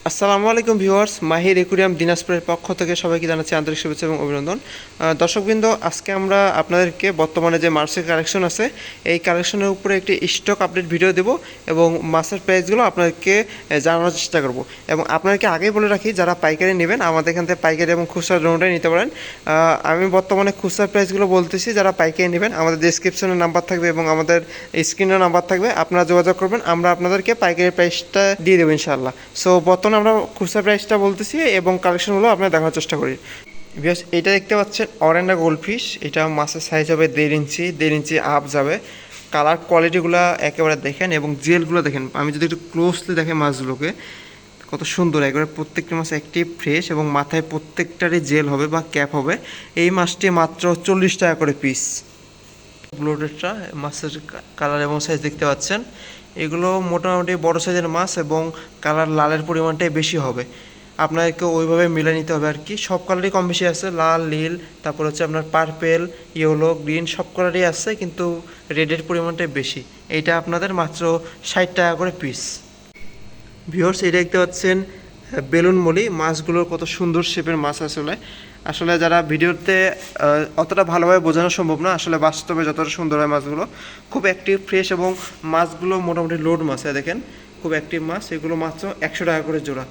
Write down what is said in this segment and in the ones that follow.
আসসালামু আলাইকুম ভিউয়ার্স, মাহির একুরিয়াম দিনাজপুরের পক্ষ থেকে সবাইকে জানাচ্ছি আন্তরিক শুভেচ্ছা এবং অভিনন্দন। দর্শকবৃন্দ, আজকে আমরা আপনাদেরকে বর্তমানে যে মাছের কালেকশন আছে এই কালেকশনের উপরে একটি স্টক আপডেট ভিডিও দেব এবং মাছের প্রাইসগুলো আপনাদেরকে জানানোর চেষ্টা করব। এবং আপনাদেরকে আগেই বলে রাখি, যারা পাইকারি নেবেন আমাদের এখান থেকে পাইকারি এবং খুচরা দুটোটাই নিতে পারেন। আমি বর্তমানে খুচরা প্রাইসগুলো বলতেছি, যারা পাইকারি নেবেন আমাদের ডেসক্রিপশনে নাম্বার থাকবে এবং আমাদের স্ক্রিনে নাম্বার থাকবে, আপনারা যোগাযোগ করবেন, আমরা আপনাদেরকে পাইকারি প্রাইসটা দিয়ে দেবো ইনশাআল্লাহ। সো বর্তমানে আমরা খুচরা প্রাইসটা বলতেছি এবং কালেকশনগুলো আপনারা দেখার চেষ্টা করি। বিকজ এটা দেখতে পাচ্ছেন অরেন্ডা গোল্ডফিশ, এটা মাছের সাইজ হবে 1.5 ইঞ্চি আপ যাবে। কালার কোয়ালিটিগুলো একেবারে দেখেন এবং জেলগুলো দেখেন। আমি যদি একটু ক্লোজলি দেখে মাছগুলোকে কত সুন্দর, একবারে প্রত্যেকটা মাছ অ্যাক্টিভ ফ্রেশ এবং মাথায় প্রত্যেকটারই জেল হবে বা ক্যাপ হবে। এই মাছটি মাত্র 40 টাকা করে পিস। ব্লোডেডটা মাছের কালার এবং সাইজ দেখতে পাচ্ছেন, এগুলো মোটামুটি বড় সাইজের মাছ এবং কালার লালের পরিমাণটাই বেশি হবে। আপনাদেরকে ওইভাবে মিলে নিতে হবে আর কি। সব কালারই কম বেশি আছে, লাল, নীল, তারপর হচ্ছে আপনার পার্পেল, ইয়েলো, গ্রিন, সব কালারই আছে, কিন্তু রেডের পরিমাণটাই বেশি। এইটা আপনাদের মাত্র 60 টাকা করে পিস। ভিউয়ার্স, এটা দেখতে পাচ্ছেন বেলুন মলি, মাছগুলোর কত সুন্দর শেপের মাছ। আসলে যারা ভিডিওতে অতটা ভালোভাবে বোঝানো সম্ভব না, আসলে বাস্তবে যতটা সুন্দর হয় মাছগুলো, খুব অ্যাক্টিভ ফ্রেশ এবং মাছগুলো মোটামুটি লোড মাছ। দেখেন খুব অ্যাক্টিভ মাছ, এগুলো মাত্র 100 টাকা করে জোড়া।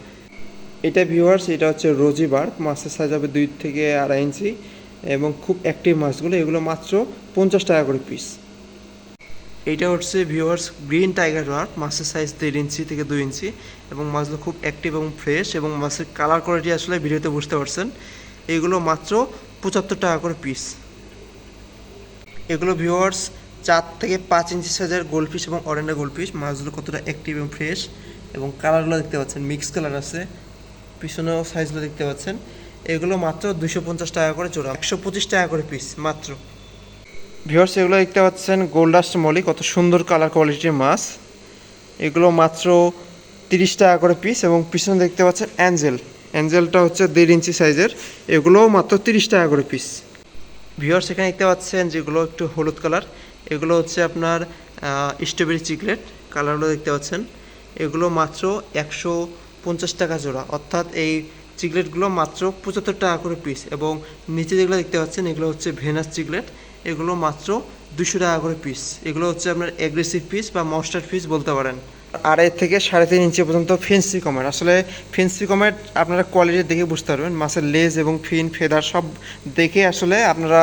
এটা ভিউয়ার্স, এটা হচ্ছে রোজি বার্ক, মাছের সাইজ হবে 2 থেকে 2.5 ইঞ্চি এবং খুব অ্যাক্টিভ মাছগুলো, এগুলো মাত্র 50 টাকা করে পিস। এইটা হচ্ছে ভিউয়ার্স গ্রিন টাইগার বার্ক, মাছের সাইজ 1.5 ইঞ্চি থেকে 2 ইঞ্চি এবং মাছগুলো খুব অ্যাক্টিভ এবং ফ্রেশ এবং মাছের কালার কোয়ালিটি আসলে ভিডিওতে বুঝতে পারছেন। এগুলো মাত্র 75 টাকা করে পিস। এগুলো ভিউয়ার্স 4 থেকে 5 ইঞ্চি সাইজের গোল্ডফিশ এবং অরেন্ডা গোল্ডফিশ। মাছগুলো কতটা অ্যাক্টিভ এবং ফ্রেশ এবং কালারগুলো দেখতে পাচ্ছেন, মিক্স কালার আছে, পিছনেও সাইজগুলো দেখতে পাচ্ছেন। এগুলো মাত্র 250 টাকা করে জোড়া, 125 টাকা করে পিস মাত্র। ভিউয়ার্স, এগুলো দেখতে পাচ্ছেন গোল্ডাস্ট মলি, কত সুন্দর কালার কোয়ালিটির মাছ। এগুলো মাত্র 30 টাকা করে পিস এবং পিছনে দেখতে পাচ্ছেন অ্যাঞ্জেলটা হচ্ছে 1.5 ইঞ্চি সাইজের, এগুলোও মাত্র 30 টাকা করে পিস। ভিউয়ার্স, এখানে দেখতে পাচ্ছেন যেগুলো একটু হলুদ কালার, এগুলো হচ্ছে আপনার স্ট্রবেরি চিকলেট, কালারগুলো দেখতে পাচ্ছেন। এগুলো মাত্র 150 টাকা জোড়া, অর্থাৎ এই চিকলেটগুলো মাত্র 75 টাকা করে পিস। এবং নিচে যেগুলো দেখতে পাচ্ছেন এগুলো হচ্ছে ভেনাস চিকলেট, এগুলো মাত্র 200 টাকা করে পিস। এগুলো হচ্ছে আপনার অ্যাগ্রেসিভ পিস বা মস্টার্ড পিস বলতে পারেন। 2.5 থেকে 3.5 ইঞ্চি পর্যন্ত ফেন্সি কমেট। আসলে ফেন্সি কমেট আপনারা কোয়ালিটি দেখে বুঝতে পারবেন, মাছের লেজ এবং ফিন ফেদার সব দেখে আসলে আপনারা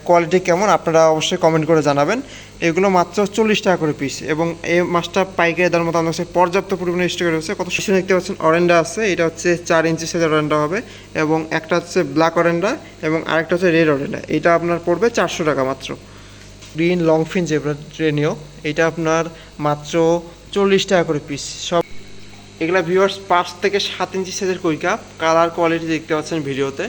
কোয়ালিটি কেমন আপনারা অবশ্যই কমেন্ট করে জানাবেন। এগুলো মাত্র 40 টাকা করে পিস এবং এই মাছটা পাইকারি দেওয়ার মতো আমাদের কাছে পর্যাপ্ত পরিমাণে স্টক রয়েছে। কত সুন্দর দেখতে পাচ্ছেন অরেন্ডা আছে, এটা হচ্ছে 4 ইঞ্চি সাইজের অরেন্ডা হবে এবং একটা হচ্ছে ব্ল্যাক অরেন্ডা এবং আরেকটা হচ্ছে রেড অরেন্ডা। এটা আপনার পড়বে 400 টাকা মাত্র। গ্রিন লংফিন জেব্রা ট্রেনিও, এটা আপনার মাত্র 40 টাকা করে পিস। সব এগুলা ভিউয়ার্স 5 থেকে 7 ইঞ্চি সাইজের কই কাপ, কালার কোয়ালিটি দেখতে পাচ্ছেন ভিডিওতে।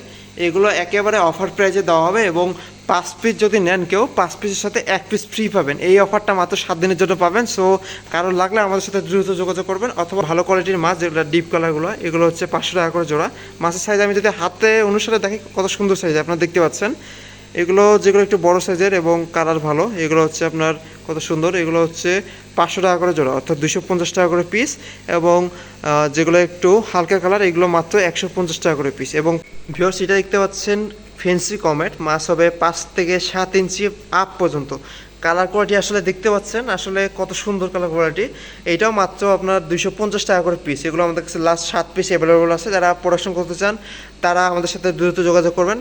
এগুলো একেবারে অফার প্রাইসে দেওয়া হবে এবং 5 পিস যদি নেন কেউ, 5 পিসের সাথে 1 পিস ফ্রি পাবেন। এই অফারটা মাত্র 7 দিনের জন্য পাবেন। সো কারো লাগলে আমাদের সাথে দ্রুত যোগাযোগ করবেন, অথবা ভালো কোয়ালিটির মাছ যেগুলো ডিপ কালারগুলো, এগুলো হচ্ছে 500 টাকা করে জোড়া। মাছের সাইজ আমি যদি হাতে অনুসারে দেখি কত সুন্দর সাইজ আপনারা দেখতে পাচ্ছেন। এগুলো যেগুলো একটু বড় সাইজের এবং কালার ভালো, এগুলো হচ্ছে আপনার কত সুন্দর, এগুলো হচ্ছে 500 টাকা করে জোড়া, অর্থাৎ 250 টাকা করে পিস। এবং যেগুলো একটু হালকা কালার এগুলো মাত্র 150 টাকা করে পিস। এবং ভিউয়ার্স, এটা দেখতে পাচ্ছেন ফেন্সি কমেট, মাছ হবে 5 থেকে 7 ইঞ্চি আপ পর্যন্ত। কালার কোয়ালিটি আসলে দেখতে পাচ্ছেন, আসলে কত সুন্দর কালার কোয়ালিটি। এইটাও মাত্র আপনার 250 টাকা করে পিস। এগুলো আমাদের কাছে লাস্ট 7 পিস অ্যাভেলেবল আছে। যারা প্রোডাকশন করতে চান তারা আমাদের সাথে দ্রুত যোগাযোগ করবেন।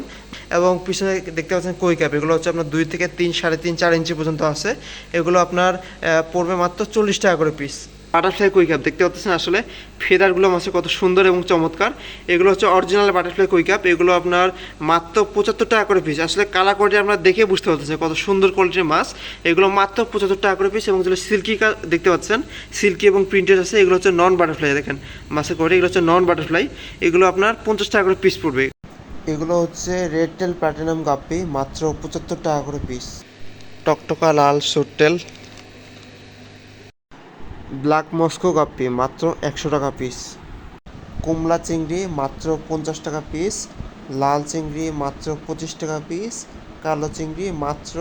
এবং পিছনে দেখতে পাচ্ছেন কই ক্যাপ, এগুলো হচ্ছে আপনার 2 থেকে 3, 3.5, 4 ইঞ্চি পর্যন্ত আছে। এগুলো আপনার পড়বে মাত্র 40 টাকা করে পিস। বাটারফ্লাই কই ক্যাপ দেখতে পাচ্ছেন, আসলে ফেদারগুলো মাছে কত সুন্দর এবং চমৎকার। এগুলো হচ্ছে অরিজিনাল বাটারফ্লাই কই ক্যাপ, এগুলো আপনার মাত্র 75 টাকা করে পিস। আসলে কালার কোয়ালিটি আপনারা দেখে বুঝতে পারতেছেন কত সুন্দর কোয়ালিটির মাছ। এগুলো মাত্র 75 টাকা করে পিস। এবং যেগুলো সিল্কি দেখতে পাচ্ছেন, সিল্কি এবং প্রিন্টেড আছে, এগুলো হচ্ছে নন বাটারফ্লাই। দেখেন মাছের কোয়ালিটি, এগুলো হচ্ছে নন বাটারফ্লাই, এগুলো আপনার 50 টাকা করে পিস পড়বে। এগুলো হচ্ছে রেড টেল প্লাটিনাম গাপ্পি, মাত্র 75 টাকা করে পিস। টকটকা লাল সুরটেল ব্ল্যাক মস্কো গাপ্পি, মাত্র 100 টাকা পিস। কুমলা চিংড়ি মাত্র 50 টাকা পিস। লাল চিংড়ি মাত্র 25 টাকা পিস। কালো চিংড়ি মাত্র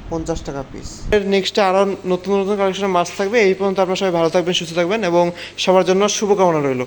50 টাকা পিস। এর নেক্সটে আরও নতুন নতুন কালেকশনের মাছ থাকবে। এই পর্যন্ত আপনারা সবাই ভালো থাকবেন, সুস্থ থাকবেন এবং সবার জন্য শুভকামনা রইল।